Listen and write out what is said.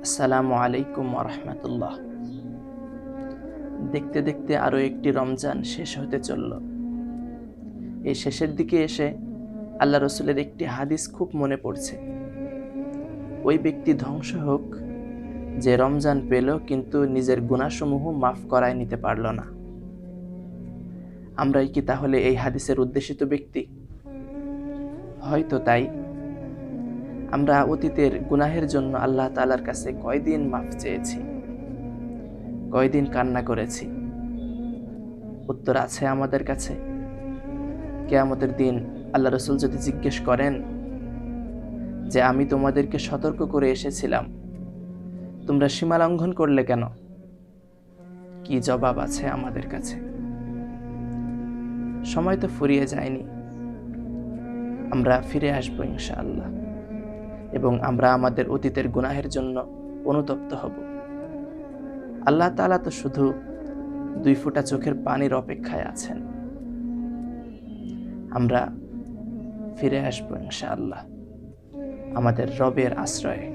আসসালামু আলাইকুম ওয়া রাহমাতুল্লাহ। দেখতে দেখতে আরও একটি রমজান শেষ হতে চলল। এই শেষের দিকে এসে আল্লাহ রসুলের একটি হাদিস খুব মনে পড়ছে। ওই ব্যক্তি ধ্বংস হোক যে রমজান পেল কিন্তু নিজের গুনাহসমূহ মাফ করায় নিতে পারল না। আমরাই কি তাহলে এই হাদিসের উদ্দেশিত ব্যক্তি? হয়তো তাই। আমরা অতীতের গুনাহের জন্য আল্লাহ তাআলার কাছে কয়দিন মাফ চেয়েছি, কয়দিন কান্না করেছি। উত্তর আছে আমাদের কাছে। কিয়ামতের দিন আল্লাহ রসুল যদি জিজ্ঞেস করেন যে আমি তোমাদেরকে সতর্ক করে এসেছিলাম, তোমরা সীমা লঙ্ঘন করলে কেন? কি জবাব আছে আমাদের কাছে? সময় তো ফুরিয়ে যায়নি। আমরা ফিরে আসবো ইনশাআল্লাহ, এবং আমরা আমাদের অতীতের গুনাহের জন্য অনুতপ্ত হব। আল্লাহ তাআলা তো শুধু 2 ফোঁটা চোখের পানির অপেক্ষায় আছেন। আমরা ফিরে আসবো ইনশাআল্লাহ আমাদের রবের আশ্রয়ে।